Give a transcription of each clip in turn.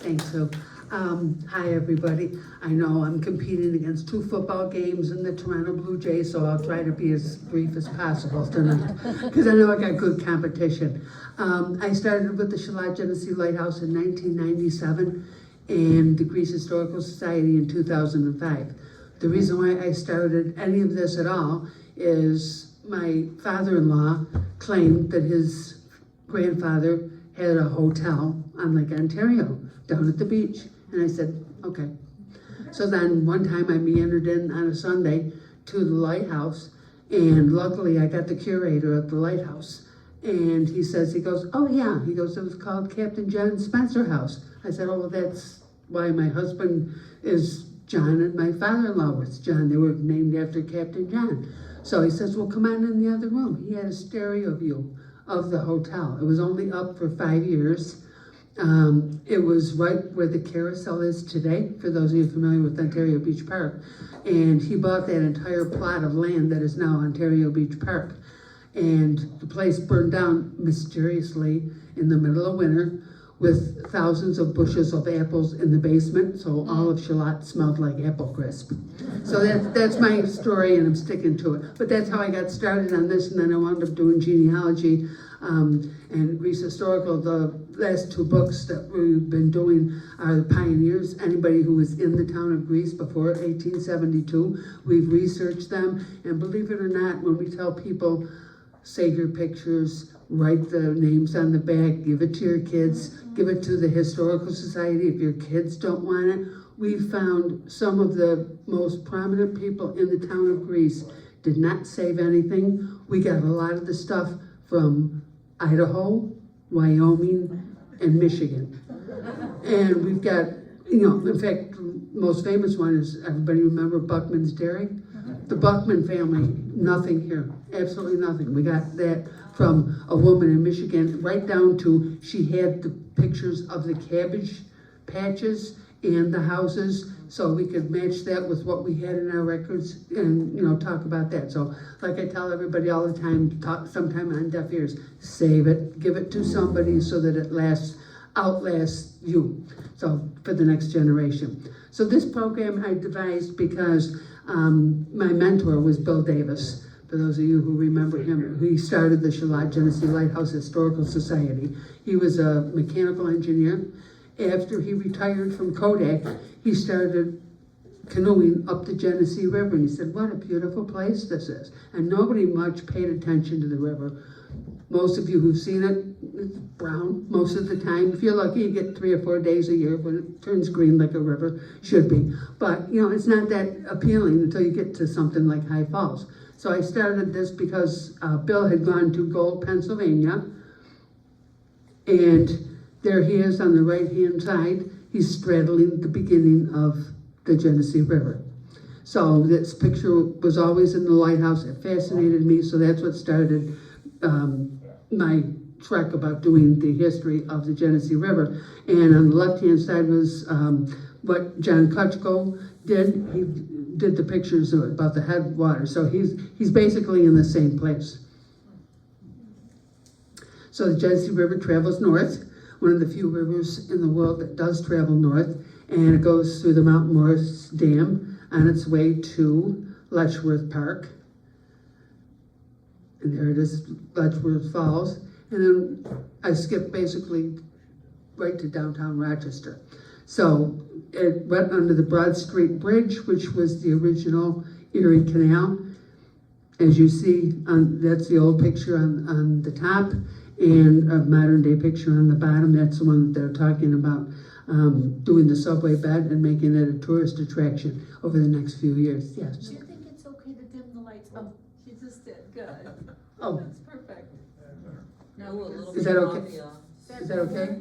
Thanks, Sue. Hi, everybody. I know I'm competing against 2 football games and the Toronto Blue Jays, so I'll try to be as brief as possible tonight, because I know I got good competition. I started with the Genesee Lighthouse in 1997 and the Greece Historical Society in 2005. The reason why I started any of this at all is my father-in-law claimed that his grandfather had a hotel on Lake Ontario down at the beach. And I said, okay. So then one time I meandered in on a Sunday to the lighthouse, and luckily I got the curator at the lighthouse. And he goes, oh yeah, he goes, it was called Captain John Spencer House. I said, oh, well, that's why my husband is John and my father-in-law was John. They were named after Captain John. So he says, well, come on in the other room. He had a stereo view of the hotel. It was only up for 5 years. It was right where the carousel is today, for those of you familiar with Ontario Beach Park. And he bought that entire plot of land that is now Ontario Beach Park. And the place burned down mysteriously in the middle of winter with thousands of bushels of apples in the basement, so all of Charlotte smelled like apple crisp. So that's my story, and I'm sticking to it. But that's how I got started on this, and then I wound up doing genealogy and Greece Historical. The last 2 books that we've been doing are the pioneers, anybody who was in the town of Greece before 1872. We've researched them, and believe it or not, when we tell people, save your pictures, write the names on the back, give it to your kids, give it to the Historical Society if your kids don't want it. We found some of the most prominent people in the town of Greece did not save anything. We got a lot of the stuff from Idaho, Wyoming, and Michigan. And we've got, in fact, the most famous one is, everybody remember Buckman's Dairy? The Buckman family, nothing here, absolutely nothing. We got that from a woman in Michigan, right down to, she had the pictures of the cabbage patches and the houses, so we could match that with what we had in our records and, talk about that. So like I tell everybody all the time, sometime on deaf ears, save it, give it to somebody so that it outlasts you, so for the next generation. So this program I devised because my mentor was Bill Davis. For those of you who remember him, he started the Genesee Lighthouse Historical Society. He was a mechanical engineer. After he retired from Kodak, he started canoeing up the Genesee River, and he said, what a beautiful place this is. And nobody much paid attention to the river. Most of you who've seen it, it's brown most of the time. If you're lucky, you get 3 or 4 days a year when it turns green like a river should be. But, it's not that appealing until you get to something like High Falls. So I started this because Bill had gone to Gold, Pennsylvania, and there he is on the right-hand side. He's straddling the beginning of the Genesee River. So this picture was always in the lighthouse. It fascinated me, so that's what started my trek about doing the history of the Genesee River. And on the left-hand side was what John Kutchko did. He did the pictures about the headwater. So he's basically in the same place. So the Genesee River travels north, one of the few rivers in the world that does travel north, and it goes through the Mount Morris Dam on its way to Letchworth Park. And there it is, Letchworth Falls. And then I skipped basically right to downtown Rochester. So it went under the Broad Street Bridge, which was the original Erie Canal. As you see, that's the old picture on the top, and a modern day picture on the bottom. That's the one that they're talking about doing the subway bed and making it a tourist attraction over the next few years. Yes? Do you think it's okay to dim the lights? Oh, she just did, good. Oh. That's perfect. No, a little Is bit that of okay? ambiance. Is that okay?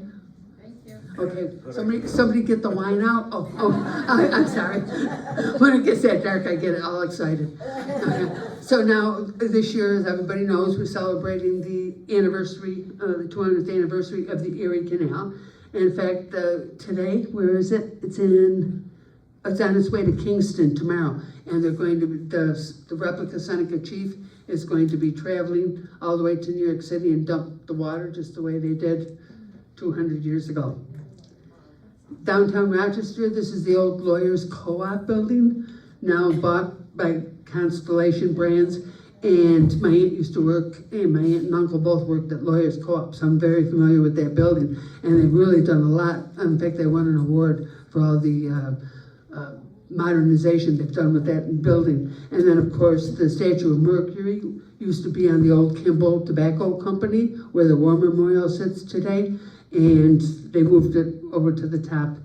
Thank you. Okay, somebody get the wine out. I'm sorry. When it gets that dark, I get all excited. Okay. So now, this year, as everybody knows, we're celebrating the anniversary, the 200th anniversary of the Erie Canal. And in fact, today, where is it? It's on its way to Kingston tomorrow. And they're going to, the replica Seneca Chief is going to be traveling all the way to New York City and dump the water just the way they did 200 years ago. Downtown Rochester, this is the old Lawyers Co-op building, now bought by Constellation Brands. And my aunt used to work, and my aunt and uncle both worked at Lawyers Co-op, so I'm very familiar with that building. And they've really done a lot. In fact, they won an award for all the modernization they've done with that building. And then, of course, the Statue of Mercury used to be on the old Kimball Tobacco Company, where the War Memorial sits today. And they moved it over to the top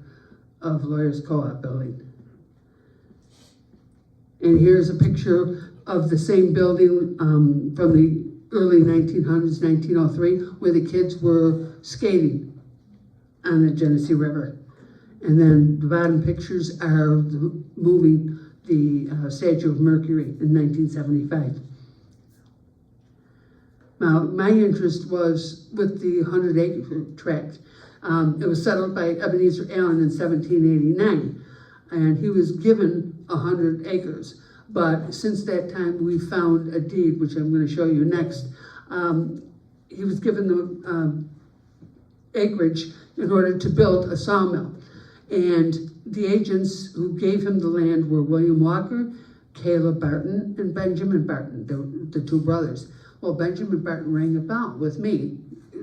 of Lawyers Co-op building. And here's a picture of the same building from the early 1900s, 1903, where the kids were skating on the Genesee River. And then the bottom pictures are moving the Statue of Mercury in 1975. Now, my interest was with the 100-acre tract. It was settled by Ebenezer Allen in 1789, and he was given 100 acres. But since that time, we found a deed, which I'm going to show you next. He was given the acreage in order to build a sawmill. And the agents who gave him the land were William Walker, Caleb Barton, and Benjamin Barton, the two brothers. Well, Benjamin Barton rang a bell with me,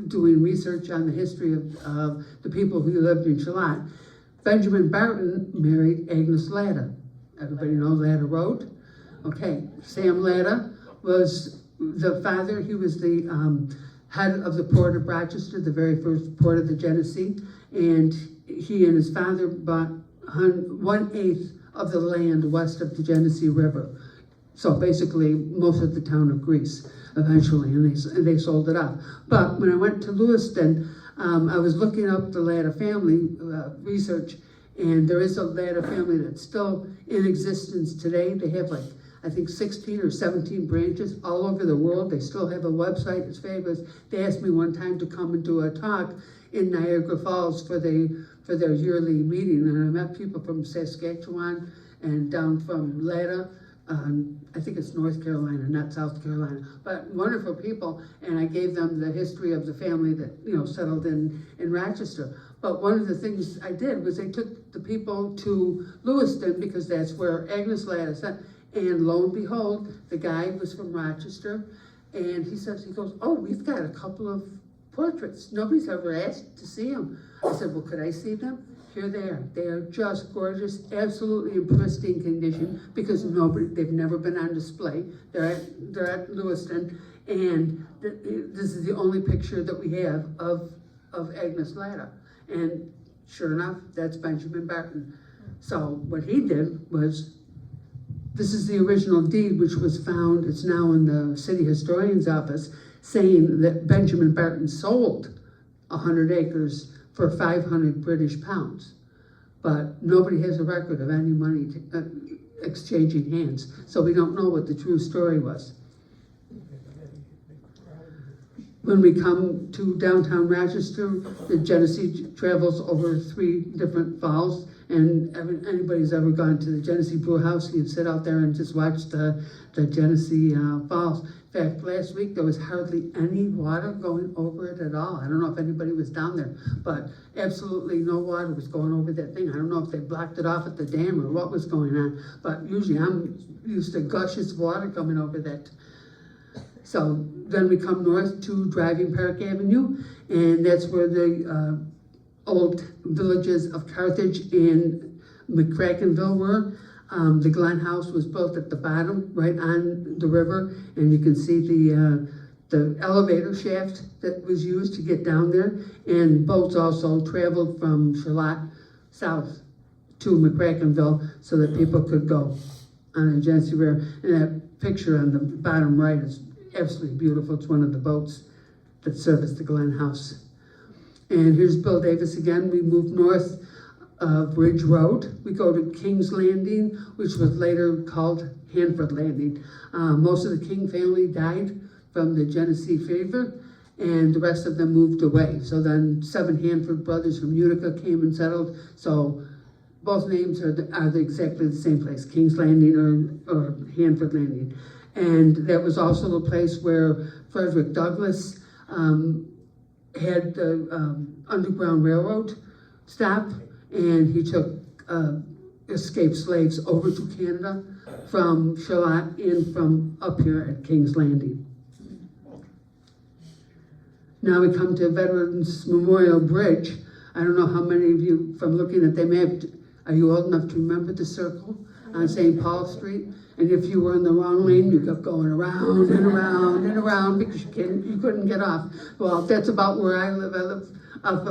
doing research on the history of the people who lived in Charlotte. Benjamin Barton married Agnes Latta. Everybody knows Latta Road? Okay, Sam Latta was the father. He was the head of the Port of Rochester, the very first port of the Genesee, and he and his father bought 1/8 of the land west of the Genesee River. So basically, most of the town of Greece eventually, and they sold it off. But when I went to Lewiston, I was looking up the Latta family research, and there is a Latta family that's still in existence today. They have I think 16 or 17 branches all over the world. They still have a website, it's fabulous. They asked me one time to come and do a talk in Niagara Falls for their yearly meeting, and I met people from Saskatchewan and down from Latta. I think it's North Carolina, not South Carolina, but wonderful people, and I gave them the history of the family that settled in Rochester. But one of the things I did was I took the people to Lewiston, because that's where Agnes Latta sat, and lo and behold, the guy was from Rochester, and he goes, oh, we've got a couple of portraits. Nobody's ever asked to see them. I said, well, could I see them? Here they are. They are just gorgeous, absolutely in pristine condition, because they've never been on display. They're at Lewiston, and this is the only picture that we have of Agnes Latta. And sure enough, that's Benjamin Barton. So what he did was, this is the original deed, which was found, it's now in the city historian's office, saying that Benjamin Barton sold 100 acres for 500 British pounds. But nobody has a record of any money exchanging hands, so we don't know what the true story was. When we come to downtown Rochester, the Genesee travels over 3 different falls, and anybody's ever gone to the Genesee Brew House, you sit out there and just watch the Genesee Falls. In fact, last week there was hardly any water going over it at all. I don't know if anybody was down there, but absolutely no water was going over that thing. I don't know if they blocked it off at the dam or what was going on, but usually I'm used to gushes of water coming over that. So then we come north to Driving Park Avenue, and that's where the old villages of Carthage and McCrackenville were. The Glen House was built at the bottom, right on the river, and you can see the elevator shaft that was used to get down there. And boats also traveled from Charlotte south to McCrackenville so that people could go on the Genesee River. And that picture on the bottom right is absolutely beautiful. It's one of the boats that serviced the Glen House. And here's Bill Davis again. We moved north Bridge Road. We go to King's Landing, which was later called Hanford Landing. Most of the King family died from the Genesee fever, and the rest of them moved away. So then 7 Hanford brothers from Utica came and settled. So both names are exactly the same place, King's Landing or Hanford Landing. And that was also the place where Frederick Douglass had the Underground Railroad stop, and he took escaped slaves over to Canada from Charlotte and from up here at King's Landing. Now we come to Veterans Memorial Bridge. I don't know how many of you, from looking at the map, are you old enough to remember the circle on St. Paul Street? And if you were in the wrong lane, you kept going around and around and around because you couldn't get off. Well, that's about where I live. I live off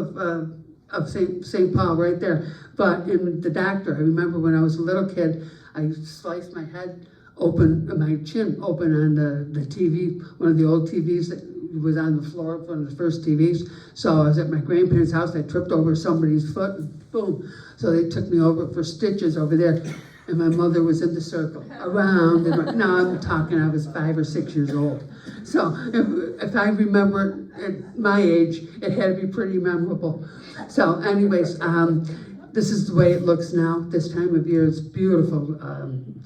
of St. Paul, right there. But in the doctor, I remember when I was a little kid, I sliced my head open, my chin open on the TV, one of the old TVs that was on the floor, one of the first TVs. So I was at my grandparents' house, I tripped over somebody's foot, and boom. So they took me over for stitches over there, and my mother was in the circle, around, and now I'm talking, I was 5 or 6 years old. So if I remember at my age, it had to be pretty memorable. So anyways, this is the way it looks now. This time of year, it's beautiful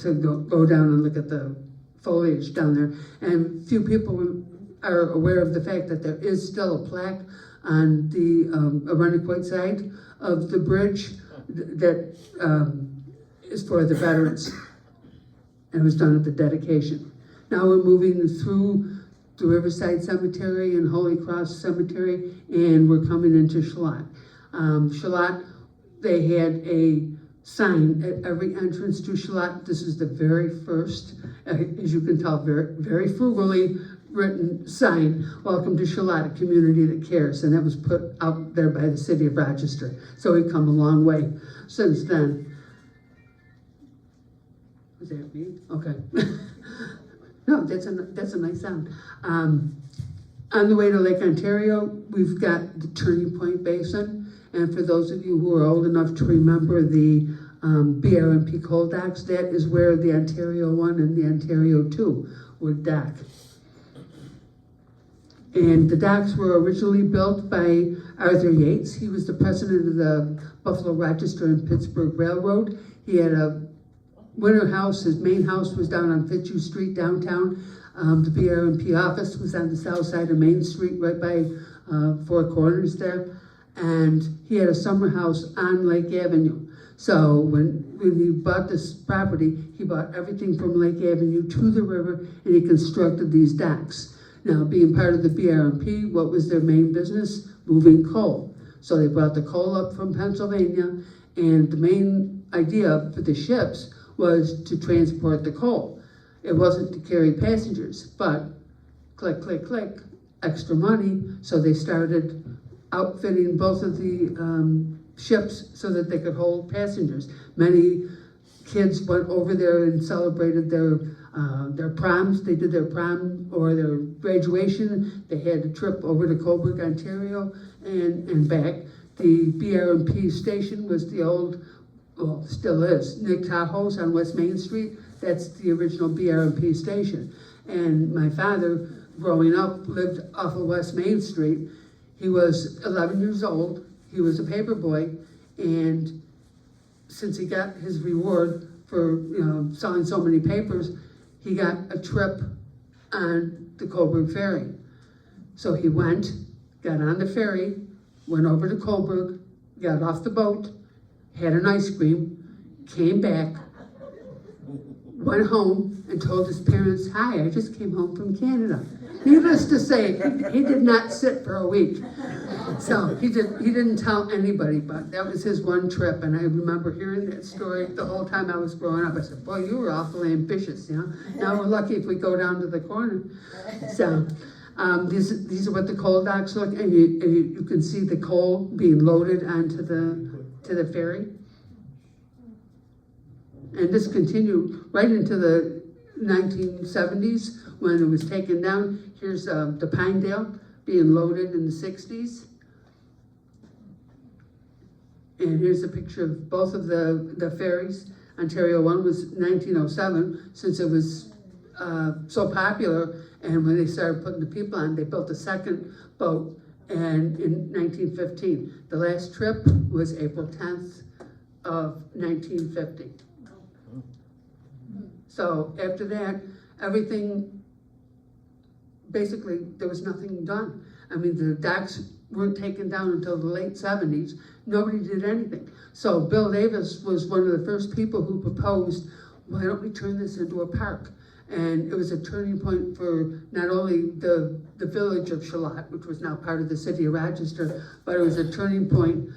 to go down and look at the foliage down there. And few people are aware of the fact that there is still a plaque on the Arundequoit side of the bridge that is for the veterans. And it was done at the dedication. Now we're moving through the Riverside Cemetery and Holy Cross Cemetery, and we're coming into Charlotte. Charlotte, they had a sign at every entrance to Charlotte. This is the very first, as you can tell, very, very frugally written sign, "Welcome to Charlotte, a community that cares," and that was put out there by the city of Rochester. So we've come a long way since then. Was that me? Okay. No, that's a nice sound. On the way to Lake Ontario, we've got the Turning Point Basin, and for those of you who are old enough to remember the BRMP coal docks, that is where the Ontario 1 and the Ontario 2 would dock. And the docks were originally built by Arthur Yates. He was the president of the Buffalo, Rochester, and Pittsburgh Railroad. He had a winter house. His main house was down on Fitzhugh Street downtown. The BRMP office was on the south side of Main Street, right by Four Corners there. And he had a summer house on Lake Avenue. So when he bought this property, he bought everything from Lake Avenue to the river, and he constructed these docks. Now, being part of the BRMP, what was their main business? Moving coal. So they brought the coal up from Pennsylvania, and the main idea for the ships was to transport the coal. It wasn't to carry passengers, but click, click, click, extra money. So they started outfitting both of the ships so that they could hold passengers. Many kids went over there and celebrated their proms. They did their prom or their graduation. They had a trip over to Cobourg, Ontario, and back. The BRMP station was the old, well, still is, Nick Tahoe's on West Main Street. That's the original BRMP station. And my father, growing up, lived off of West Main Street. He was 11 years old. He was a paper boy, and since he got his reward for selling so many papers, he got a trip on the Cobourg ferry. So he went, got on the ferry, went over to Cobourg, got off the boat, had an ice cream, came back, went home, and told his parents, "Hi, I just came home from Canada." Needless to say, he did not sit for a week. So he didn't tell anybody, but that was his one trip. And I remember hearing that story the whole time I was growing up. I said, "Boy, you were awfully ambitious, you know. Now we're lucky if we go down to the corner." So these are what the coal docks look, and you can see the coal being loaded onto the ferry. And this continued right into the 1970s when it was taken down. Here's the Pinedale being loaded in the 60s. And here's a picture of both of the ferries. Ontario 1 was 1907, since it was so popular, and when they started putting the people on, they built a second boat, and in 1915. The last trip was April 10th of 1950. So after that, everything, basically, there was nothing done. I mean, the docks weren't taken down until the late 70s. Nobody did anything. So Bill Davis was one of the first people who proposed, why don't we turn this into a park? And it was a turning point for not only the village of Charlotte, which was now part of the city of Rochester, but it was a turning point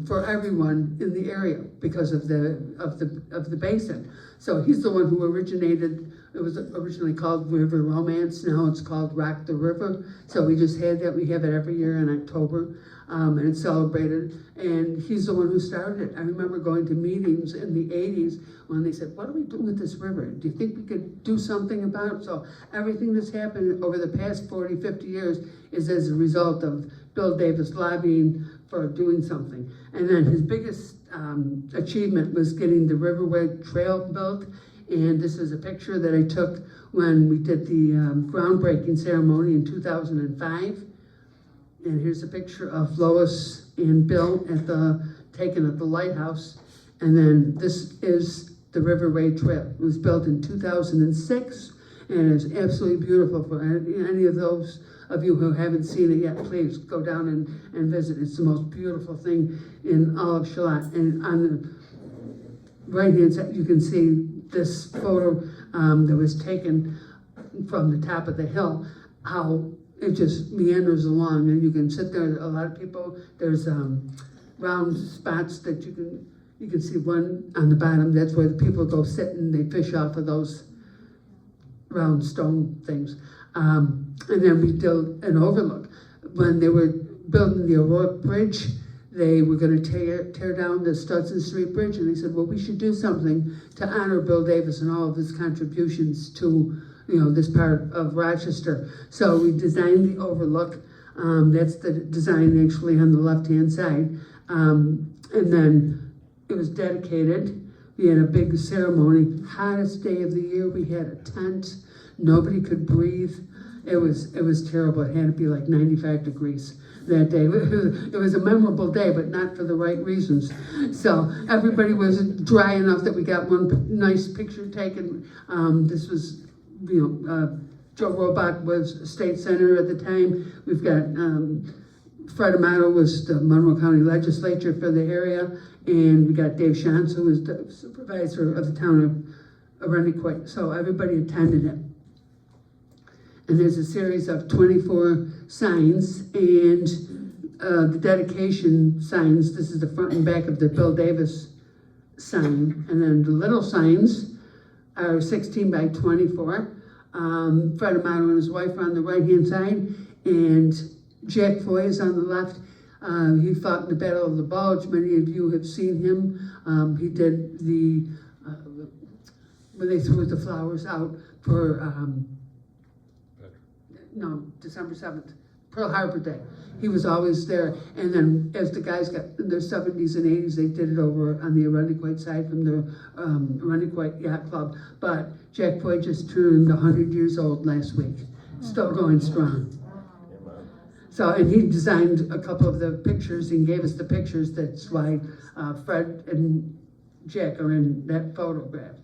for everyone in the area because of the basin. So he's the one who originated. It was originally called River Romance. Now it's called Rock the River. So we just had that. We have it every year in October, and it's celebrated. And he's the one who started it. I remember going to meetings in the 80s when they said, what do we do with this river? Do you think we could do something about it? So everything that's happened over the past 40, 50 years is as a result of Bill Davis lobbying for doing something. And then his biggest achievement was getting the Riverway Trail built. And this is a picture that I took when we did the groundbreaking ceremony in 2005. And here's a picture of Lois and Bill taken at the lighthouse. And then this is the Riverway Trail. It was built in 2006, and it's absolutely beautiful. For any of those of you who haven't seen it yet, please go down and visit. It's the most beautiful thing in all of Charlotte. And on the right-hand side, you can see this photo that was taken from the top of the hill, how it just meanders along, and you can sit there. A lot of people, there's round spots that you can see one on the bottom. That's where the people go sit and they fish off of those round stone things. And then we did an overlook. When they were building the Aurora Bridge, they were going to tear down the Stutson Street Bridge, and they said, well, we should do something to honor Bill Davis and all of his contributions to this part of Rochester. So we designed the overlook. That's the design actually on the left-hand side. And then it was dedicated. We had a big ceremony. Hottest day of the year. We had a tent. Nobody could breathe. It was terrible. It had to be like 95 degrees that day. It was a memorable day, but not for the right reasons. So everybody was dry enough that we got one nice picture taken. This was, Joe Robach was state senator at the time. We've got Fred Amato was the Monroe County legislature for the area, and we got Dave Shantz, who was the supervisor of the town of Rennequoit. So everybody attended it. And there's a series of 24 signs, and the dedication signs, this is the front and back of the Bill Davis sign. And then the little signs are 16 by 24. Fred Amato and his wife are on the right-hand side, and Jack Foy is on the left. He fought in the Battle of the Bulge. Many of you have seen him. He did when they threw the flowers out for, December 7th, Pearl Harbor Day. He was always there. And then as the guys got in their 70s and 80s, they did it over on the Rennequoit side from the Rennequoit Yacht Club. But Jack Foy just turned 100 years old last week. Still going strong. So, and he designed a couple of the pictures and gave us the pictures. That's why Fred and Jack are in that photograph.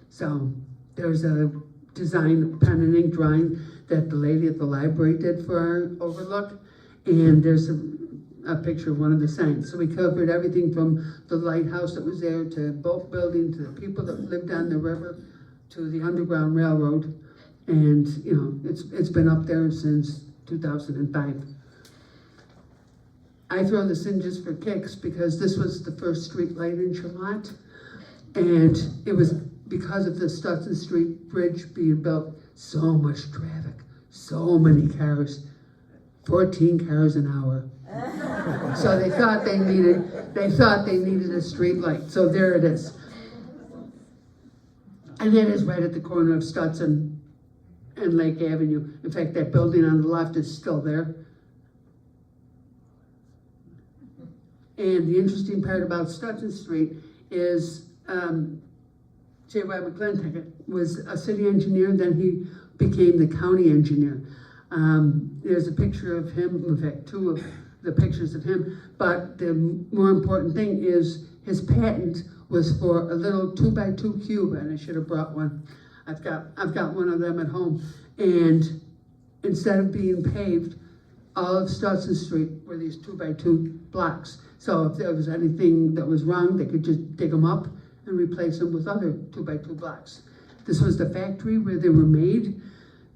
So there's a design pen and ink drawing that the lady at the library did for our overlook. And there's a picture of one of the signs. So we covered everything from the lighthouse that was there to boat building to the people that lived on the river to the Underground Railroad. And, it's been up there since 2005. I throw this in just for kicks because this was the first street light in Charlotte. And it was because of the Stutson Street Bridge being built, so much traffic, so many cars, 14 cars an hour. So they thought they needed a street light. So there it is. And it is right at the corner of Stutson and Lake Avenue. In fact, that building on the left is still there. And the interesting part about Stutson Street is J. Robert Glenn was a city engineer, then he became the county engineer. There's a picture of him, in fact, two of the pictures of him, but the more important thing is his patent was for a little 2x2 cube, and I should have brought one. I've got one of them at home, and instead of being paved, all of Stutson Street were these 2x2 blocks. So if there was anything that was wrong, they could just dig them up and replace them with other 2x2 blocks. This was the factory where they were made.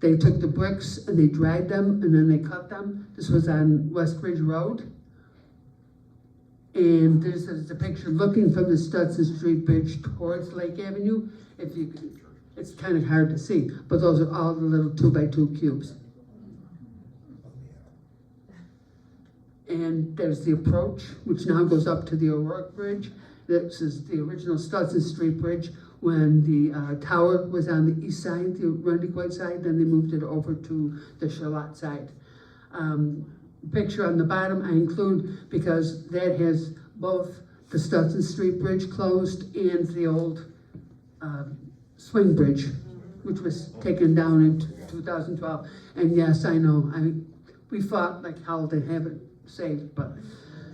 They took the bricks and they dried them and then they cut them. This was on West Ridge Road. And this is the picture looking from the Stutson Street Bridge towards Lake Avenue. If you, it's kind of hard to see, but those are all the little 2x2 cubes. And there's the approach, which now goes up to the O'Rourke Bridge. This is the original Stutson Street Bridge when the tower was on the east side, the Rundequoit side, then they moved it over to the Charlotte side. Picture on the bottom I include because that has both the Stutson Street Bridge closed and the old swing bridge, which was taken down in 2012. And yes, I know, we fought like hell to have it saved, but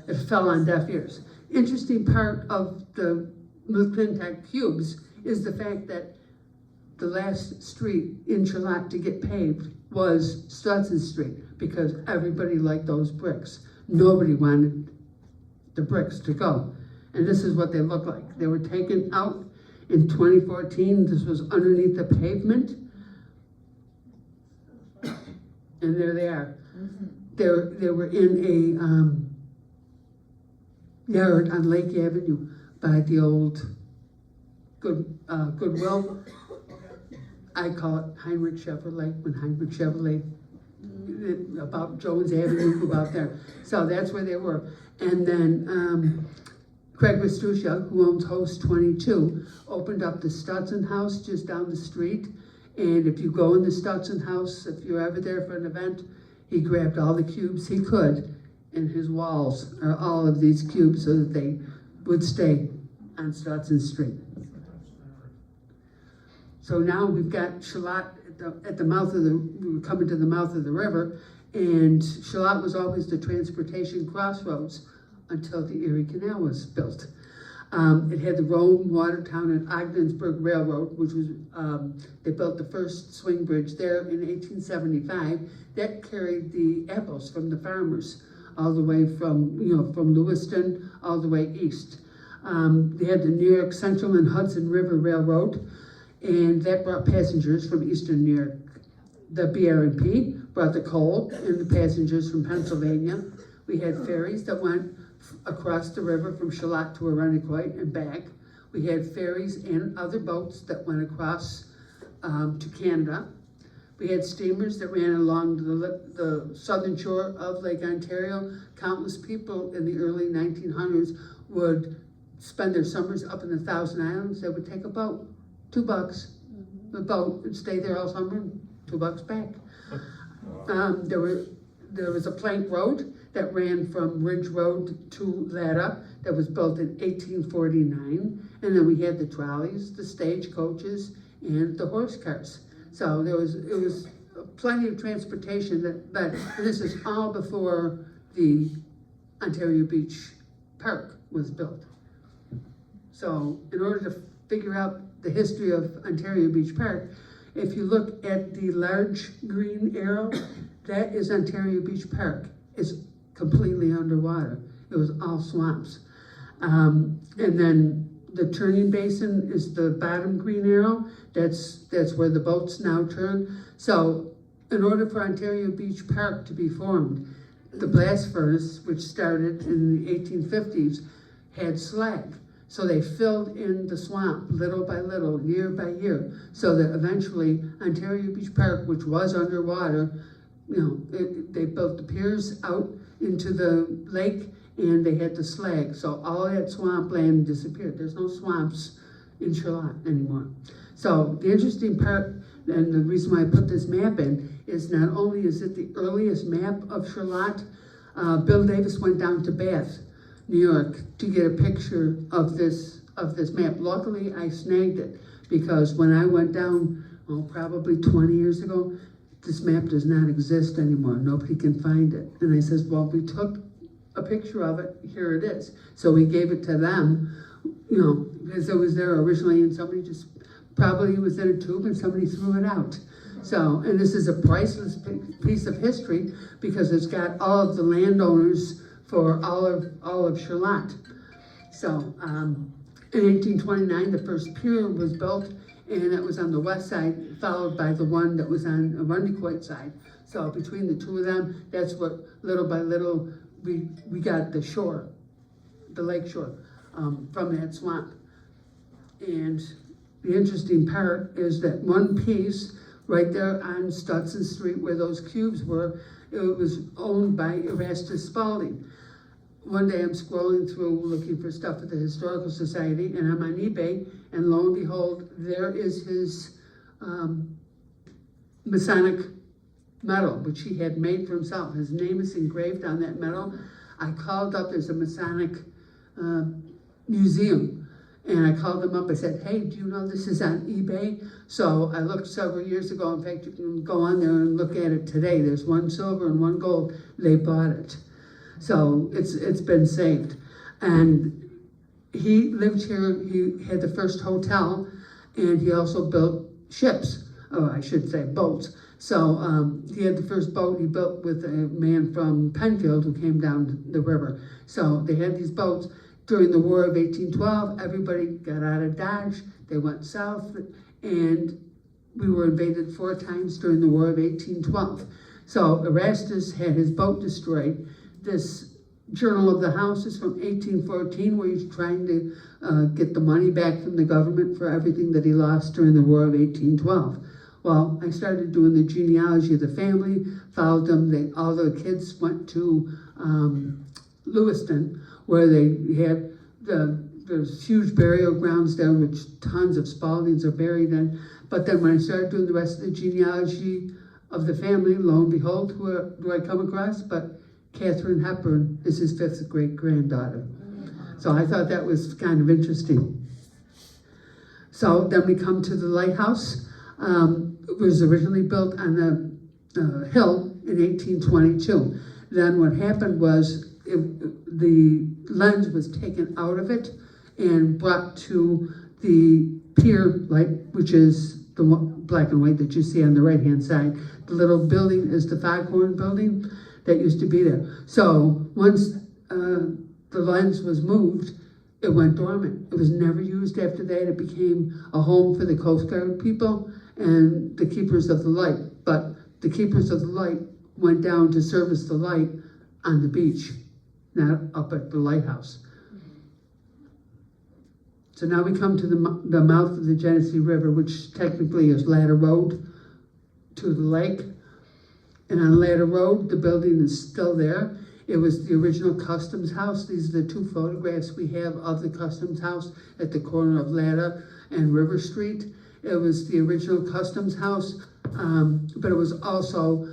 it fell on deaf ears. Interesting part of the McClintock cubes is the fact that the last street in Charlotte to get paved was Stutson Street because everybody liked those bricks. Nobody wanted the bricks to go. And this is what they look like. They were taken out in 2014. This was underneath the pavement. And there they are. They were in a yard on Lake Avenue by the old Goodwill. I call it Heinrich Chevrolet, when Heinrich Chevrolet, about Jones Avenue, about there. So that's where they were. And then Craig Vestuccia, who owns Host 22, opened up the Stutson House just down the street. And if you go in the Stutson House, if you're ever there for an event, he grabbed all the cubes he could, and his walls are all of these cubes so that they would stay on Stutson Street. So now we've got Charlotte at the mouth of the, we were coming to the mouth of the river, and Charlotte was always the transportation crossroads until the Erie Canal was built. It had the Rome, Watertown, and Ogdensburg Railroad, which was, they built the first swing bridge there in 1875. That carried the apples from the farmers all the way from, from Lewiston all the way east. They had the New York Central and Hudson River Railroad, and that brought passengers from eastern New York. The BR&P brought the coal and the passengers from Pennsylvania. We had ferries that went across the river from Charlotte to Arundequoit and back. We had ferries and other boats that went across to Canada. We had steamers that ran along the southern shore of Lake Ontario. Countless people in the early 1900s would spend their summers up in the Thousand Islands. They would take a boat, $2. The boat would stay there all summer, $2 back. There was a plank road that ran from Ridge Road to Latta that was built in 1849. And then we had the trolleys, the stagecoaches, and the horse cars. So it was plenty of transportation, but this is all before the Ontario Beach Park was built. So in order to figure out the history of Ontario Beach Park, if you look at the large green arrow, that is Ontario Beach Park. It's completely underwater. It was all swamps. And then the turning basin is the bottom green arrow. That's where the boats now turn. So in order for Ontario Beach Park to be formed, the blast furnace, which started in the 1850s, had slag. So they filled in the swamp little by little, year by year, so that eventually Ontario Beach Park, which was underwater, they built the piers out into the lake, and they had the slag. So all that swampland disappeared. There's no swamps in Charlotte anymore. So the interesting part, and the reason why I put this map in, is not only is it the earliest map of Charlotte, Bill Davis went down to Bath, New York, to get a picture of this map. Luckily, I snagged it, because when I went down, probably 20 years ago, this map does not exist anymore. Nobody can find it. And I says, well, we took a picture of it, here it is. So we gave it to them, because it was there originally, and somebody just, probably was in a tube and somebody threw it out. So, and this is a priceless piece of history because it's got all of the landowners for all of Charlotte. So, in 1829, the first pier was built, and it was on the west side, followed by the one that was on the Rundequoit side. So between the two of them, that's what, little by little, we got the shore, the lake shore, from that swamp. And the interesting part is that one piece right there on Stutson Street where those cubes were, it was owned by Erastus Spalding. One day I'm scrolling through looking for stuff at the Historical Society, and I'm on eBay, and lo and behold, there is his Masonic medal, which he had made for himself. His name is engraved on that medal. I called up, there's a Masonic museum, and I called them up. I said, hey, do you know this is on eBay? So I looked several years ago. In fact, you can go on there and look at it today. There's one silver and one gold. They bought it. So it's been saved. And he lived here, he had the first hotel, and he also built ships, or I should say boats. So he had the first boat he built with a man from Penfield who came down the river. So they had these boats. During the War of 1812, everybody got out of Dodge, they went south, and we were invaded 4 times during the War of 1812. So Erastus had his boat destroyed. This Journal of the House is from 1814, where he's trying to get the money back from the government for everything that he lost during the War of 1812. Well, I started doing the genealogy of the family, followed them. All the kids went to Lewiston, where they had there's huge burial grounds there, which tons of Spaldings are buried in. But then when I started doing the rest of the genealogy of the family, lo and behold, who do I come across? But Catherine Hepburn is his 5th great-granddaughter. So I thought that was kind of interesting. So then we come to the lighthouse. It was originally built on the hill in 1822. Then what happened was the lens was taken out of it and brought to the pier light, which is the black and white that you see on the right-hand side. The little building is the Foghorn building that used to be there. So once the lens was moved, it went dormant. It was never used after that. It became a home for the Coast Guard people and the keepers of the light. But the keepers of the light went down to service the light on the beach, not up at the lighthouse. So now we come to the mouth of the Genesee River, which technically is Ladder Road to the lake. And on Ladder Road, the building is still there. It was the original Customs House. These are the 2 photographs we have of the Customs House at the corner of Ladder and River Street. It was the original Customs House, but it was also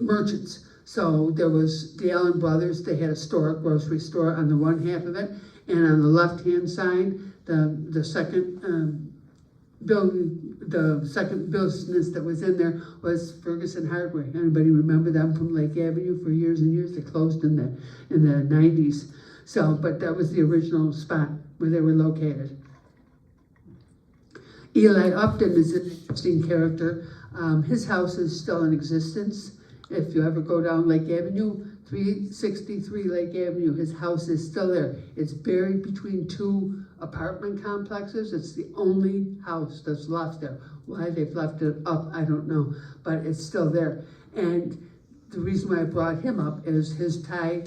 merchants. So there was the Allen Brothers. They had a store, a grocery store on the one half of it. And on the left-hand side, the second building, the second business that was in there was Ferguson Hardware. Anybody remember them from Lake Avenue for years and years? They closed in the 90s. So, but that was the original spot where they were located. Eli Upton is an interesting character. His house is still in existence. If you ever go down Lake Avenue, 363 Lake Avenue, his house is still there. It's buried between 2 apartment complexes. It's the only house that's left there. Why they've left it up, I don't know, but it's still there. And the reason why I brought him up is his tie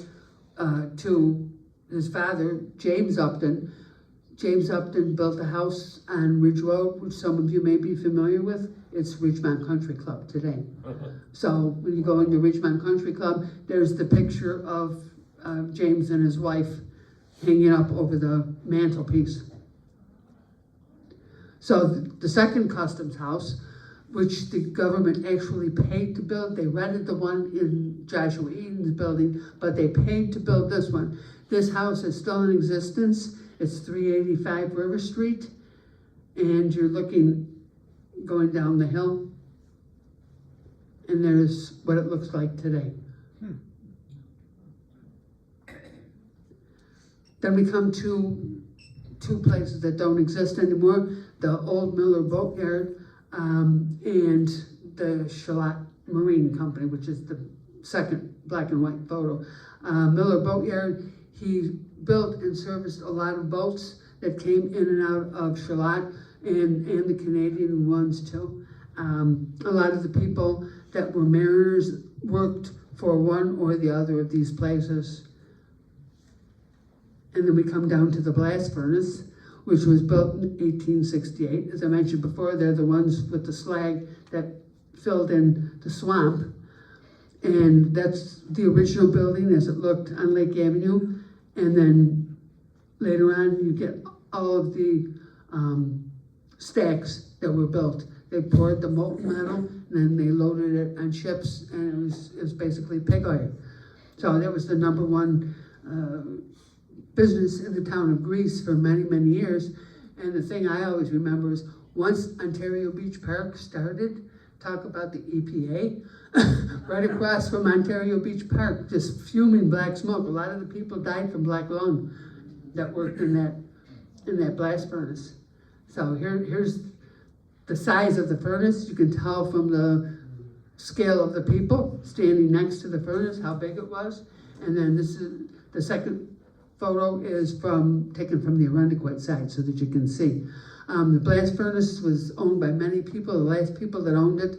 to his father, James Upton. James Upton built a house on Ridge Road, which some of you may be familiar with. It's Ridgemont Country Club today. So when you go into Ridgemont Country Club, there's the picture of James and his wife hanging up over the mantelpiece. So the second Customs House, which the government actually paid to build, they rented the one in Joshua Eden's building, but they paid to build this one. This house is still in existence. It's 385 River Street, and you're looking, going down the hill, and there's what it looks like today. Then we come to 2 places that don't exist anymore. The old Miller Boatyard and the Charlotte Marine Company, which is the second black and white photo. Miller Boatyard, he built and serviced a lot of boats that came in and out of Charlotte, and the Canadian ones too. A lot of the people that were mariners worked for one or the other of these places. And then we come down to the blast furnace, which was built in 1868. As I mentioned before, they're the ones with the slag that filled in the swamp. And that's the original building as it looked on Lake Avenue. And then later on, you get all of the stacks that were built. They poured the molten metal, and then they loaded it on ships, and it was basically pig iron. So that was the number one business in the town of Greece for many, many years. And the thing I always remember is once Ontario Beach Park started, talk about the EPA, right across from Ontario Beach Park, just fuming black smoke. A lot of the people died from black lung that worked in that blast furnace. So here's the size of the furnace. You can tell from the scale of the people standing next to the furnace how big it was. And then this is the second photo is taken from the Arundequoit side so that you can see. The blast furnace was owned by many people. The last people that owned it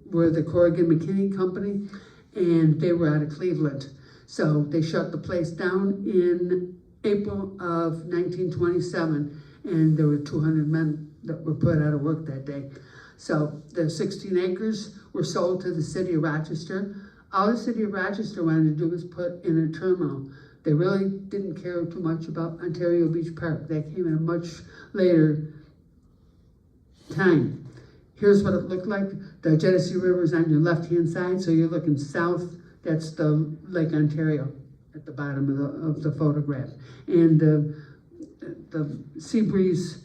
were the Corrigan McKinney Company, and they were out of Cleveland. So they shut the place down in April of 1927, and there were 200 men that were put out of work that day. So the 16 acres were sold to the city of Rochester. All the city of Rochester wanted to do was put in a terminal. They really didn't care too much about Ontario Beach Park. That came in a much later time. Here's what it looked like. The Genesee River is on your left-hand side, so you're looking south. That's the Lake Ontario at the bottom of the photograph. And the Sea Breeze,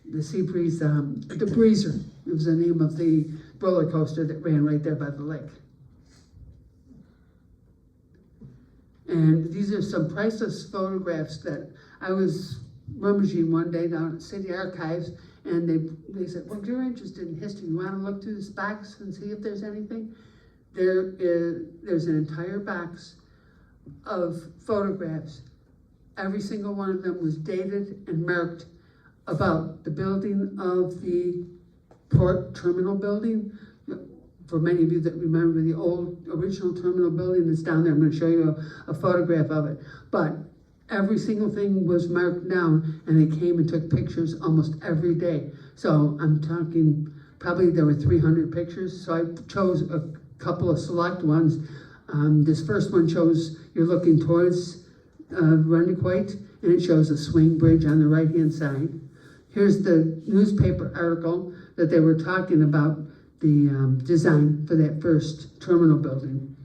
the Breezer, it was the name of the roller coaster that ran right there by the lake. And these are some priceless photographs that I was rummaging one day down at City Archives, and they said, well, if you're interested in history, you want to look through this box and see if there's anything? There's an entire box of photographs. Every single one of them was dated and marked about the building of the port terminal building. For many of you that remember the old original terminal building that's down there, I'm going to show you a photograph of it. But every single thing was marked down, and they came and took pictures almost every day. So I'm talking, probably there were 300 pictures, so I chose a couple of select ones. This first one shows you're looking towards Arundequoit, and it shows a swing bridge on the right-hand side. Here's the newspaper article that they were talking about the design for that first terminal building.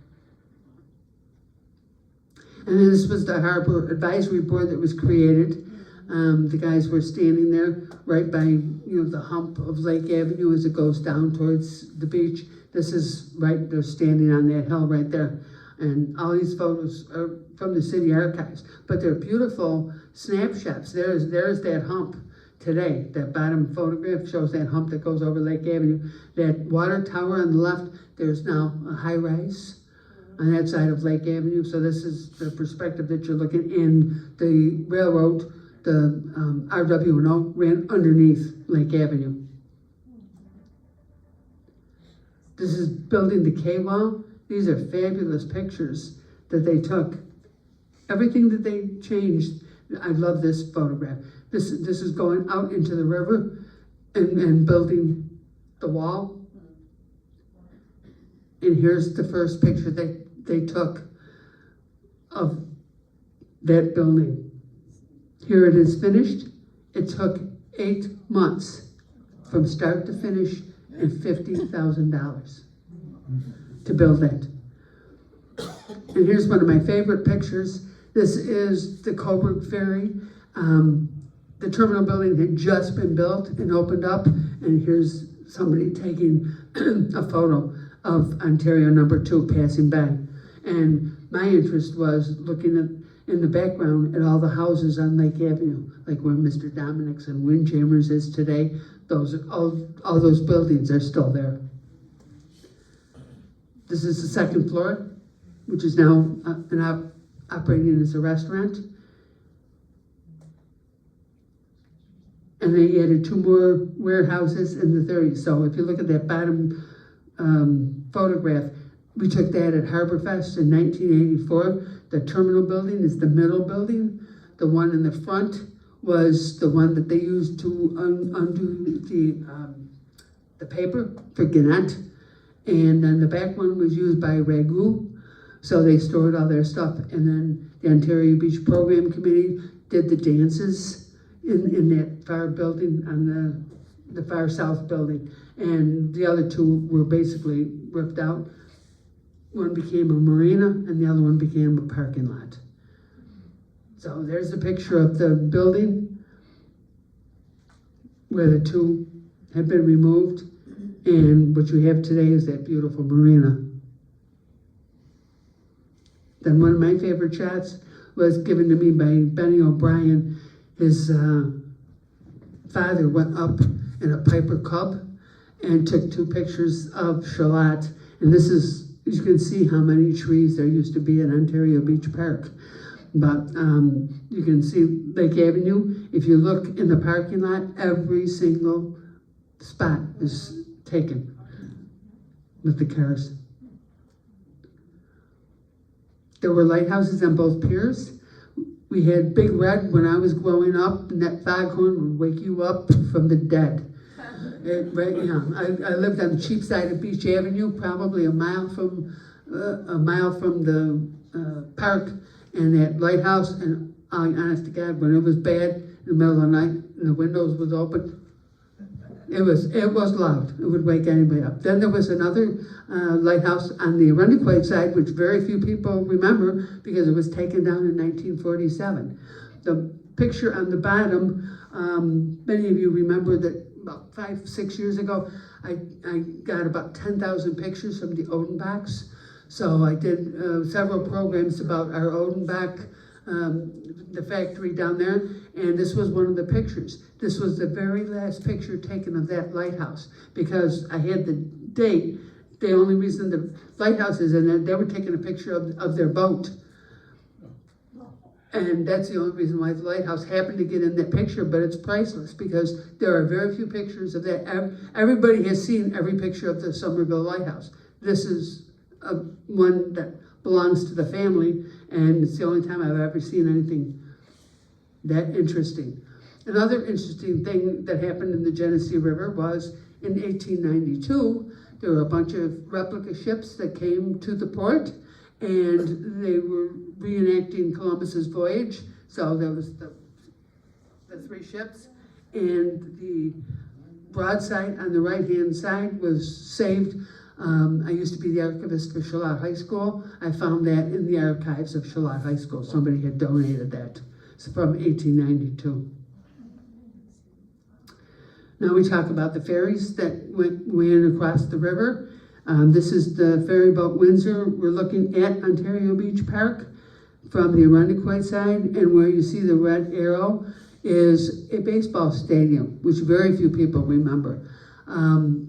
And then this was the Harbor Advisory Board that was created. The guys were standing there right by the hump of Lake Avenue as it goes down towards the beach. This is right, they're standing on that hill right there. And all these photos are from the city archives, but they're beautiful snapshots. There's that hump today. That bottom photograph shows that hump that goes over Lake Avenue. That water tower on the left, there's now a high rise on that side of Lake Avenue. So this is the perspective that you're looking in. The railroad, the RW&O, ran underneath Lake Avenue. This is building the K-Wall. These are fabulous pictures that they took. Everything that they changed, I love this photograph. This is going out into the river and building the wall. And here's the first picture that they took of that building. Here it is finished. It took 8 months from start to finish and $50,000 to build that. And here's one of my favorite pictures. This is the Coburg Ferry. The terminal building had just been built and opened up, and here's somebody taking a photo of Ontario number 2 passing by. And my interest was looking in the background at all the houses on Lake Avenue, like where Mr. Dominic's and Windjammers is today. Those all those buildings are still there. This is the second floor, which is now operating as a restaurant. And they added 2 more warehouses in the 30s. So if you look at that bottom photograph, we took that at Harborfest in 1984. The terminal building is the middle building. The one in the front was the one that they used to undo the paper for Gannett. And then the back one was used by Ragu. So they stored all their stuff. And then the Ontario Beach Program Committee did the dances in that far building, on the far south building. And the other 2 were basically ripped out. One became a marina and the other one became a parking lot. So there's a picture of the building where the 2 have been removed, and what you have today is that beautiful marina. Then one of my favorite shots was given to me by Benny O'Brien. His father went up in a Piper Cub and took 2 pictures of Charlotte. And this is, you can see how many trees there used to be in Ontario Beach Park. But you can see Lake Avenue. If you look in the parking lot, every single spot is taken with the cars. There were lighthouses on both piers. We had Big Red when I was growing up, and that foghorn would wake you up from the dead. I lived on the cheap side of Beach Avenue, probably a mile from the park, and that lighthouse. And honest to God, when it was bad in the middle of the night and the windows was open, it was loud. It would wake anybody up. Then there was another lighthouse on the Arundequoit side, which very few people remember because it was taken down in 1947. The picture on the bottom, many of you remember that about 5-6 years ago, I got about 10,000 pictures from the Odenbachs. So I did several programs about our Odenbach, the factory down there, and this was one of the pictures. This was the very last picture taken of that lighthouse, because I had the date. The only reason the lighthouse is in it, they were taking a picture of their boat. And that's the only reason why the lighthouse happened to get in that picture, but it's priceless because there are very few pictures of that. Everybody has seen every picture of the Somerville Lighthouse. This is one that belongs to the family, and it's the only time I've ever seen anything that interesting. Another interesting thing that happened in the Genesee River was in 1892, there were a bunch of replica ships that came to the port, and they were reenacting Columbus's voyage. So there was the 3 ships, and the broadside on the right-hand side was saved. I used to be the archivist for Charlotte High School. I found that in the archives of Charlotte High School. Somebody had donated that. It's from 1892. Now we talk about the ferries that went across the river. This is the ferry boat Windsor. We're looking at Ontario Beach Park from the Arundequoit side, and where you see the red arrow is a baseball stadium, which very few people remember.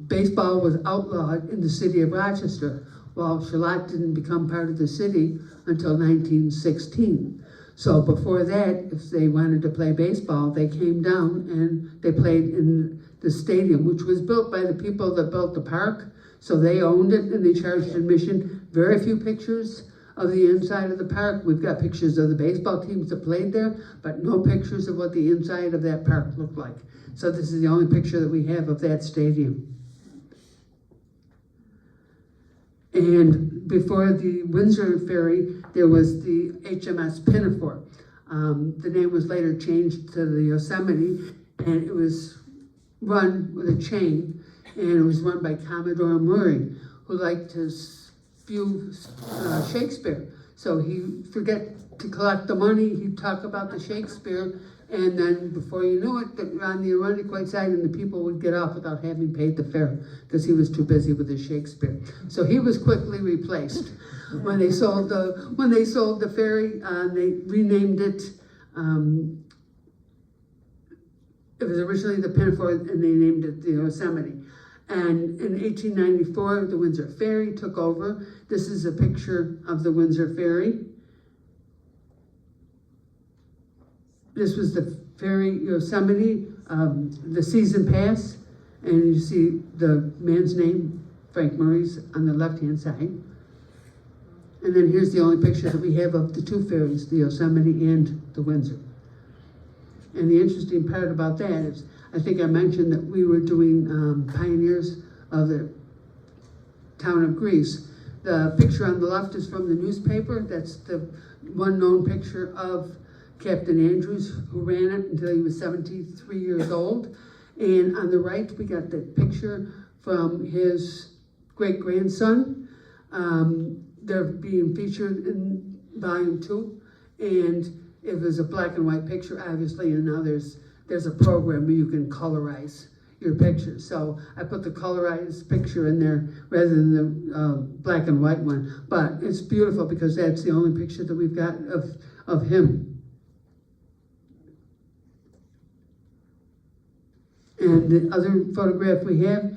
Baseball was outlawed in the city of Rochester, while Charlotte didn't become part of the city until 1916. So before that, if they wanted to play baseball, they came down and they played in the stadium, which was built by the people that built the park. So they owned it and they charged admission. Very few pictures of the inside of the park. We've got pictures of the baseball teams that played there, but no pictures of what the inside of that park looked like. So this is the only picture that we have of that stadium. And before the Windsor ferry, there was the HMS Pinafore. The name was later changed to the Yosemite, and it was run with a chain, and it was run by Commodore Murray, who liked to spew Shakespeare. So he'd forget to collect the money, he'd talk about the Shakespeare, and then before you knew it, on the Arundequoit side, and the people would get off without having paid the fare because he was too busy with his Shakespeare. So he was quickly replaced. When they sold the ferry, they renamed it. It was originally the Pinafore, and they named it the Yosemite. And in 1894, the Windsor Ferry took over. This is a picture of the Windsor Ferry. This was the ferry Yosemite, the season pass, and you see the man's name, Frank Murray's, on the left-hand side. And then here's the only picture that we have of the two ferries, the Yosemite and the Windsor. And the interesting part about that is, I think I mentioned that we were doing Pioneers of the Town of Greece. The picture on the left is from the newspaper. That's the one known picture of Captain Andrews, who ran it until he was 73 years old. And on the right, we got the picture from his great-grandson. They're being featured in volume 2. And it was a black and white picture, obviously, and now there's a program where you can colorize your pictures. So I put the colorized picture in there rather than the black and white one. But it's beautiful because that's the only picture that we've got of him. And the other photograph we have,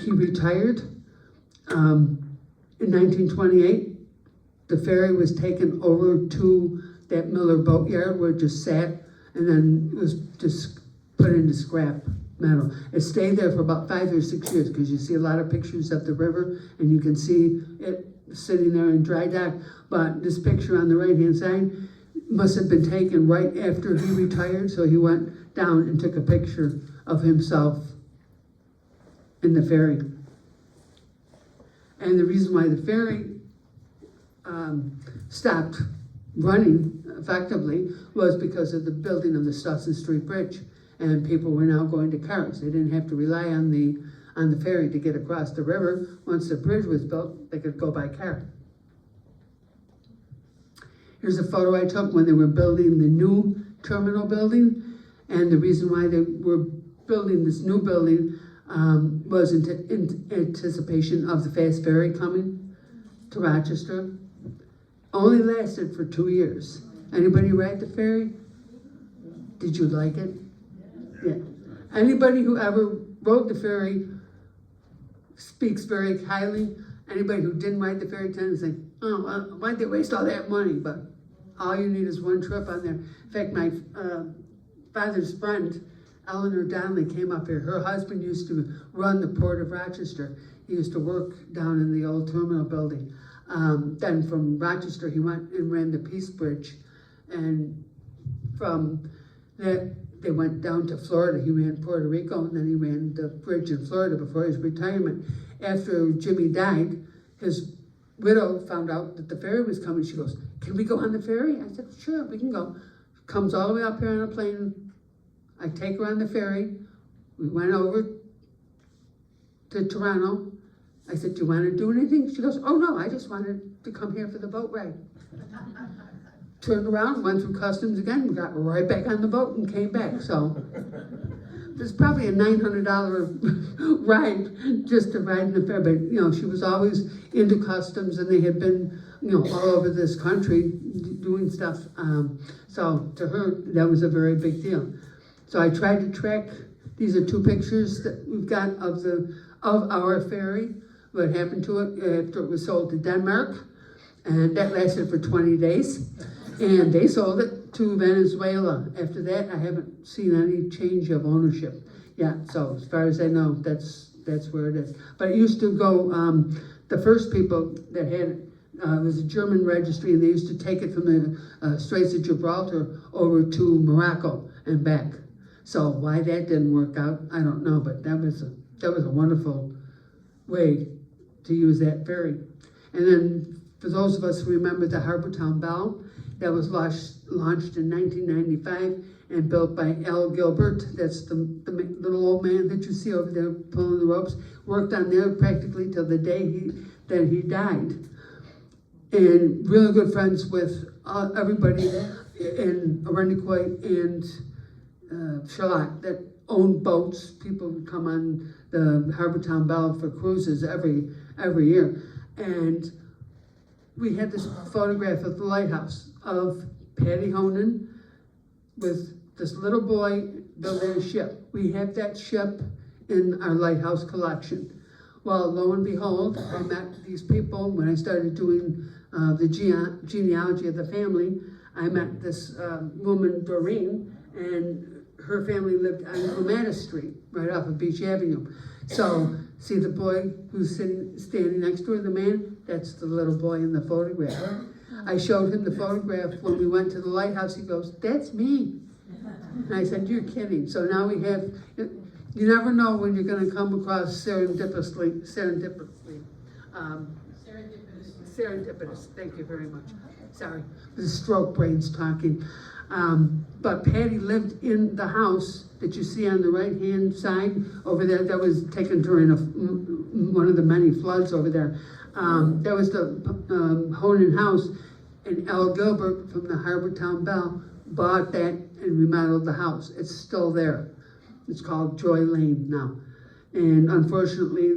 he retired in 1928. The ferry was taken over to that Miller boatyard where it just sat, and then it was just put into scrap metal. It stayed there for about 5 or 6 years because you see a lot of pictures of the river and you can see it sitting there in dry dock. But this picture on the right-hand side must have been taken right after he retired, so he went down and took a picture of himself in the ferry. And the reason why the ferry stopped running effectively was because of the building of the Stutson Street Bridge, and people were now going to cars. They didn't have to rely on the ferry to get across the river. Once the bridge was built, they could go by car. Here's a photo I took when they were building the new terminal building, and the reason why they were building this new building was in anticipation of the fast ferry coming to Rochester. Only lasted for 2 years. Anybody ride the ferry? Did you like it? Yeah. Anybody who ever rode the ferry speaks very highly. Anybody who didn't ride the ferry tends to say, oh, well, why'd they waste all that money? But all you need is one trip on there. In fact, my father's friend, Eleanor Donnelly, came up here. Her husband used to run the Port of Rochester. He used to work down in the old terminal building. Then from Rochester, he went and ran the Peace Bridge. And from that, they went down to Florida. He ran Puerto Rico, and then he ran the bridge in Florida before his retirement. After Jimmy died, his widow found out that the ferry was coming. She goes, can we go on the ferry? I said, sure, we can go. Comes all the way up here on a plane. I take her on the ferry. We went over to Toronto. I said, do you want to do anything? She goes, oh no, I just wanted to come here for the boat ride. Turned around, went through customs again, got right back on the boat and came back. So it was probably a $900 ride just to ride in the ferry. But you know, she was always into customs, and they had been, you know, all over this country doing stuff. So to her, that was a very big deal. So I tried to track. These are 2 pictures that we've got of our ferry. What happened to it after it was sold to Denmark, and that lasted for 20 days. And they sold it to Venezuela. After that, I haven't seen any change of ownership. Yeah, so as far as I know, that's where it is. But it used to go, the first people that had it, was a German registry, and they used to take it from the Straits of Gibraltar over to Morocco and back. So why that didn't work out, I don't know, but that was a wonderful way to use that ferry. And then for those of us who remember the Harbortown Belle, that was launched in 1995 and built by Al Gilbert. That's the little old man that you see over there pulling the ropes. Worked on there practically till the day that he died. And really good friends with everybody in Arundicoit and Charlotte that owned boats. People would come on the Harbortown Belle for cruises every year. And we had this photograph of the lighthouse of Patty Honan with this little boy building a ship. We have that ship in our lighthouse collection. Well, lo and behold, I met these people when I started doing the genealogy of the family. I met this woman, Doreen, and her family lived on Clematis Street, right off of Beach Avenue. So, see the boy who's standing next to the man? That's the little boy in the photograph. I showed him the photograph when we went to the lighthouse. He goes, "That's me." And I said, "You're kidding." So now we have, you never know when you're gonna come across serendipitous, thank you very much. Sorry, the stroke brain's talking. But Patty lived in the house that you see on the right-hand side over there. That was taken during one of the many floods over there. That was the Honan house, and Al Gilbert from the Harbortown Bell bought that and remodeled the house. It's still there. It's called Joy Lane now. And unfortunately,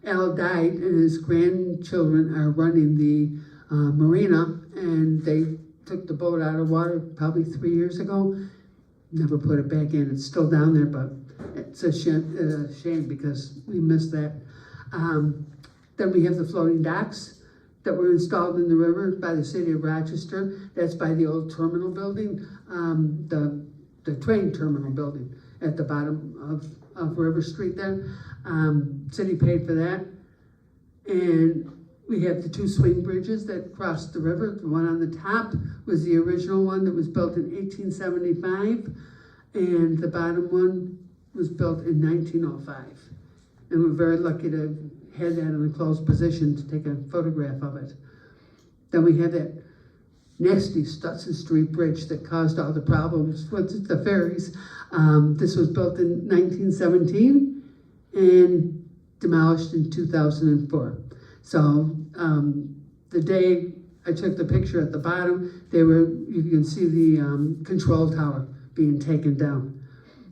Al died, and his grandchildren are running the marina, and they took the boat out of water probably 3 years ago. Never put it back in. It's still down there, but it's a shame because we missed that. Then we have the floating docks that were installed in the river by the city of Rochester. That's by the old terminal building, the train terminal building at the bottom of River Street there. City paid for that. And we have the two swing bridges that cross the river. The one on the top was the original one that was built in 1875, and the bottom one was built in 1905. And we're very lucky to have that in a closed position to take a photograph of it. Then we have that nasty Stutson Street Bridge that caused all the problems with the ferries. This was built in 1917 and demolished in 2004. So the day I took the picture at the bottom, you can see the control tower being taken down.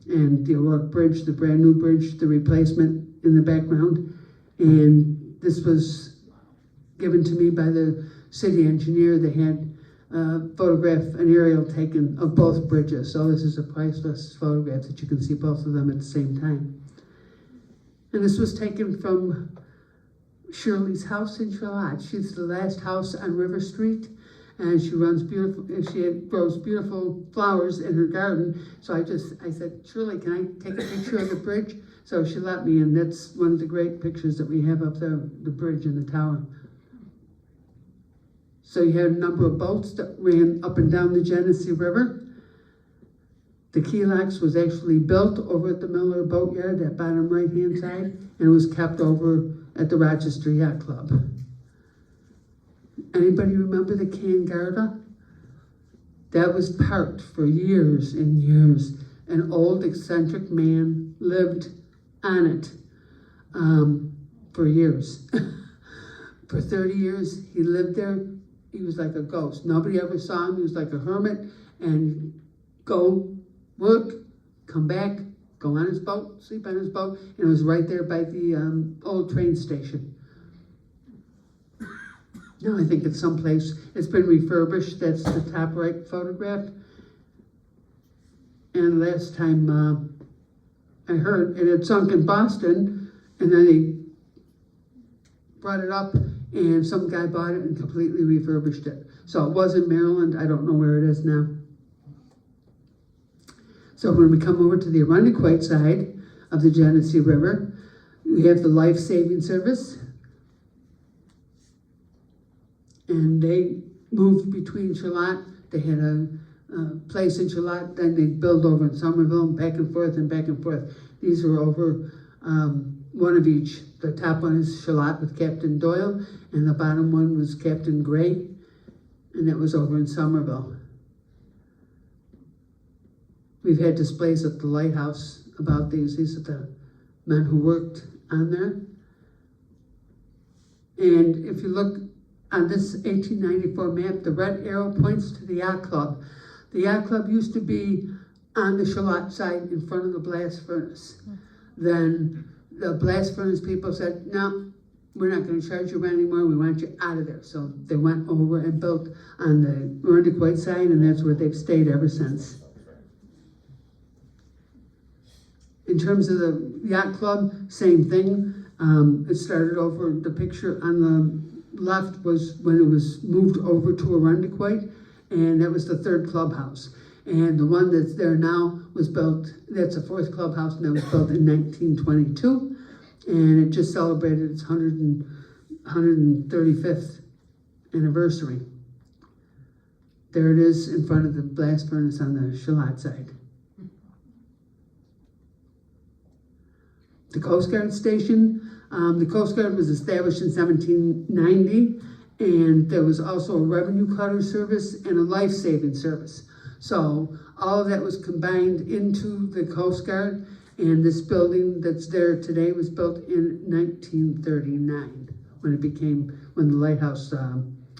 And the O'Rourke Bridge, the brand new bridge, the replacement in the background. And this was given to me by the city engineer. They had an aerial taken of both bridges. So this is a priceless photograph that you can see both of them at the same time. And this was taken from Shirley's house in Charlotte. She's the last house on River Street, and she grows beautiful flowers in her garden. So I said, "Shirley, can I take a picture of the bridge?" So she let me, and that's one of the great pictures that we have up there, the bridge and the tower. So you had a number of boats that ran up and down the Genesee River. The key locks was actually built over at the Miller Boatyard, that bottom right-hand side, and it was kept over at the Rochester Yacht Club. Anybody remember the Cangarda? That was parked for years and years. An old eccentric man lived on it for years. For 30 years, he lived there. He was like a ghost. Nobody ever saw him. He was like a hermit, and go work, come back, go on his boat, sleep on his boat, and it was right there by the old train station. Now I think it's someplace, it's been refurbished. That's the top right photograph. And last time I heard, it had sunk in Boston, and then they brought it up, and some guy bought it and completely refurbished it. So it was in Maryland. I don't know where it is now. So when we come over to the Arundequoit side of the Genesee River, we have the life-saving service. And they moved between Charlotte. They had a place in Charlotte, then they'd build over in Somerville, back and forth and back and forth. These were over one of each. The top one is Charlotte with Captain Doyle, and the bottom one was Captain Gray, and that was over in Somerville. We've had displays at the lighthouse about these. These are the men who worked on there. And if you look on this 1894 map, the red arrow points to the yacht club. The yacht club used to be on the Charlotte side in front of the blast furnace. Then the blast furnace people said, "No, we're not gonna charge you rent anymore, we want you out of there. So they went over and built on the Irondequoit side, and that's where they've stayed ever since. In terms of the yacht club, same thing. It started over, the picture on the left was when it was moved over to Irondequoit, and that was the third clubhouse. And the one that's there now was built, that's a fourth clubhouse, and that was built in 1922. And it just celebrated its 135th anniversary. There it is in front of the blast furnace on the Charlotte side. The Coast Guard station. The Coast Guard was established in 1790, and there was also a revenue cutter service and a life-saving service. So all of that was combined into the Coast Guard, and this building that's there today was built in 1939 when the lighthouse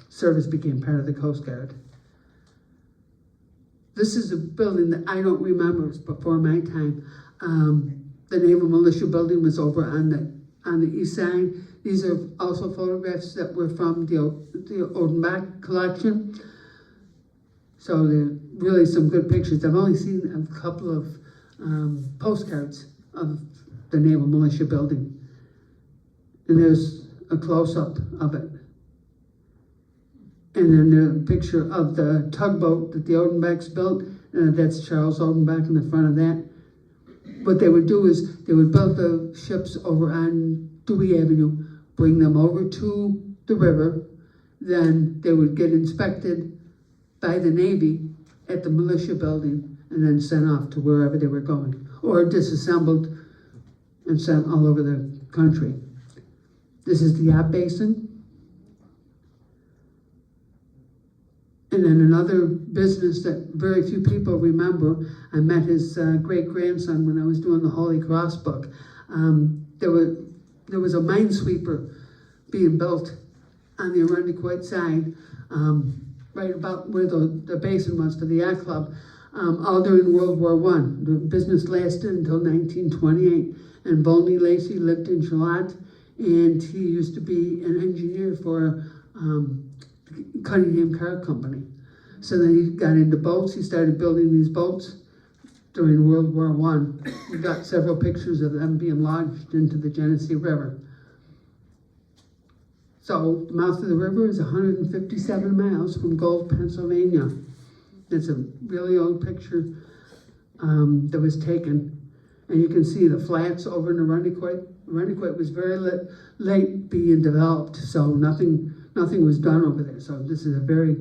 service became part of the Coast Guard. This is a building that I don't remember, it was before my time. The Naval Militia Building was over on the east side. These are also photographs that were from the Odenbach collection. So they're really some good pictures. I've only seen a couple of postcards of the Naval Militia Building. And there's a close-up of it. And then the picture of the tugboat that the Odenbachs built. That's Charles Odenbach in the front of that. What they would do is they would build the ships over on Dewey Avenue, bring them over to the river, then they would get inspected by the Navy at the militia building and then sent off to wherever they were going, or disassembled and sent all over the country. This is the yacht basin. And then another business that very few people remember, I met his great-grandson when I was doing the Holy Cross book. There was a minesweeper being built on the Irondequoit side, right about where the basin was for the yacht club, all during World War I. The business lasted until 1928, and Volney Lacey lived in Charlotte, and he used to be an engineer for Cunningham Car Company. So then he got into boats. He started building these boats during World War I. We got several pictures of them being launched into the Genesee River. So the mouth of the river is 157 miles from Gold, Pennsylvania. It's a really old picture that was taken. And you can see the flats over in Irondequoit. Irondequoit was very late being developed, so nothing was done over there. So this is a very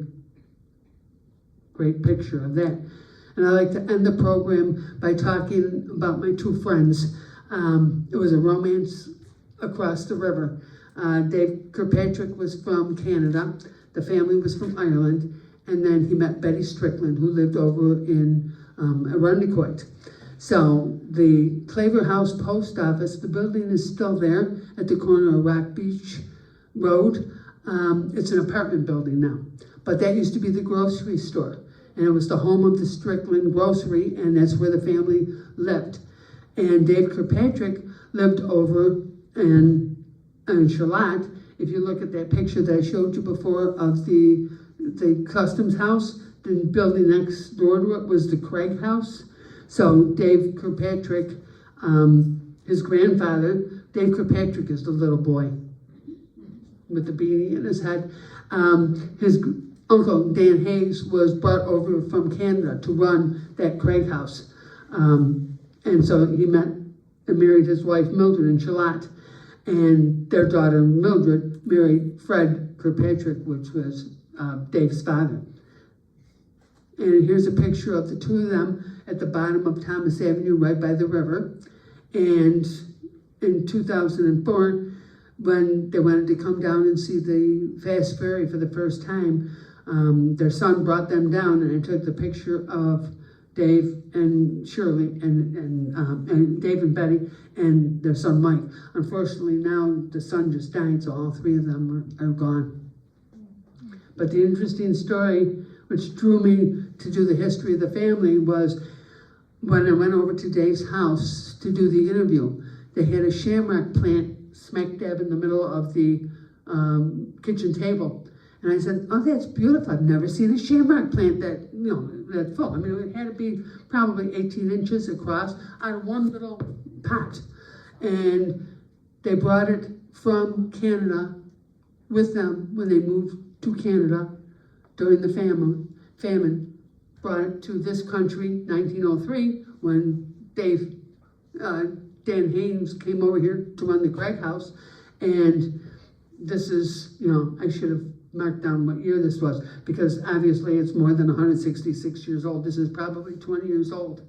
great picture of that. And I like to end the program by talking about my two friends. It was a romance across the river. Dave Kirkpatrick was from Canada. The family was from Ireland. And then he met Betty Strickland, who lived over in Irondequoit. So the Claver House Post Office, the building is still there at the corner of Rock Beach Road. It's an apartment building now, but that used to be the grocery store, and it was the home of the Strickland Grocery, and that's where the family lived. And Dave Kirkpatrick lived over in Charlotte. If you look at that picture that I showed you before of the customs house, the building next door to it was the Craig House. So Dave Kirkpatrick, his grandfather, Dave Kirkpatrick is the little boy with the beanie in his head. His uncle, Dan Hayes, was brought over from Canada to run that Craig House. And so he met and married his wife, Mildred, in Charlotte. And their daughter, Mildred, married Fred Kirkpatrick, which was Dave's father. And here's a picture of the two of them at the bottom of Thomas Avenue, right by the river. And in 2004, when they wanted to come down and see the fast ferry for the first time, their son brought them down, and I took the picture of Dave and Shirley and Dave and Betty and their son Mike. Unfortunately, now the son just died, so all three of them are gone. But the interesting story, which drew me to do the history of the family, was when I went over to Dave's house to do the interview. They had a shamrock plant smack dab in the middle of the kitchen table. And I said, oh, that's beautiful. I've never seen a shamrock plant that, that full. I mean, it had to be probably 18 inches across out of one little pot. And they brought it from Canada with them when they moved to Canada during the famine. Brought it to this country, 1903, when Dan Haynes came over here to run the Craig House. And this is, I should have marked down what year this was, because obviously it's more than 166 years old. This is probably 20 years old.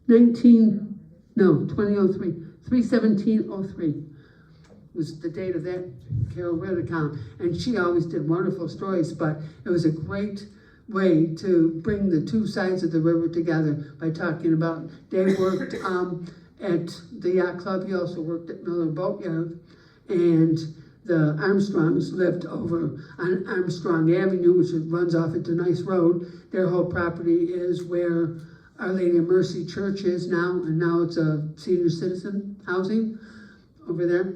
2003, 3/17/03 was the date of that Carol Ridd account. And she always did wonderful stories, but it was a great way to bring the two sides of the river together by talking about, Dave worked at the yacht club. He also worked at Miller Boatyard, and the Armstrongs lived over on Armstrong Avenue, which runs off at Denise Road. Their whole property is where Our Lady of Mercy Church is now, and now it's a senior citizen housing over there.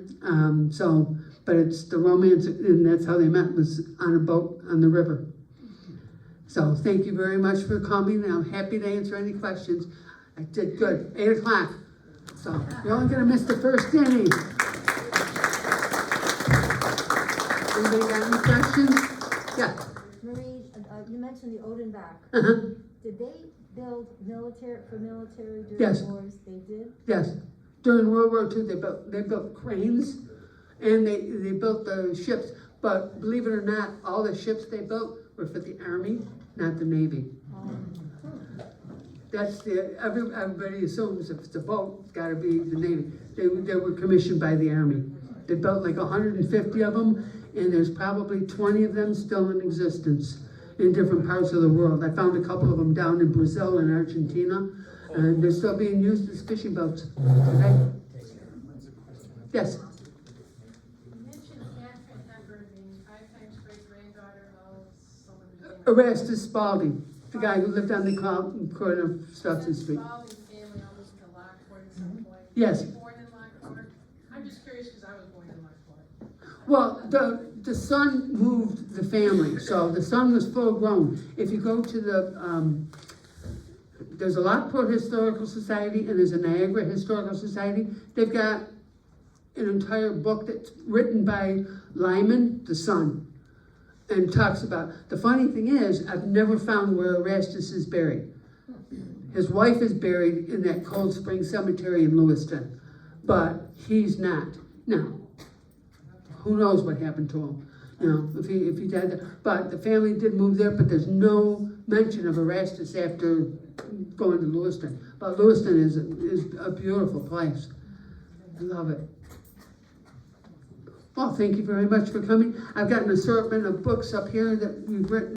But it's the romance, and that's how they met, was on a boat on the river. So thank you very much for coming, and I'm happy to answer any questions. I did good. 8 o'clock. So you're only gonna miss the first inning. Anybody got any questions? Yeah. Marie, you mentioned the Odenbach. Did they build military during Yes. wars? They did? Yes. During World War II, they built cranes, and they built the ships. But believe it or not, all the ships they built were for the Army, not the Navy. That's everybody assumes if it's a boat, it's gotta be the Navy. They were commissioned by the Army. They built like 150 of them, and there's probably 20 of them still in existence in different parts of the world. I found a couple of them down in Brazil and Argentina, and they're still being used as fishing boats today. Yes? You mentioned Catherine Hepburn being 5 times great-granddaughter of someone. Erastus Spalding, the guy who lived on the corner of Stutson Street. Spalding family almost to Lockport at some point. Yes. Was he born in Lockport? I'm just curious because I was born in Lockport. Well, the son moved the family, so the son was full grown. If you go to there's a Lockport Historical Society and there's a Niagara Historical Society. They've got an entire book that's written by Lyman, the son, and talks about, the funny thing is, I've never found where Erastus is buried. His wife is buried in that Cold Spring Cemetery in Lewiston, but he's not. Now, who knows what happened to him? If he died there. But the family did move there, but there's no mention of Erastus after going to Lewiston. But Lewiston is a beautiful place. I love it. Well, thank you very much for coming. I've got an assortment of books up here that we've written.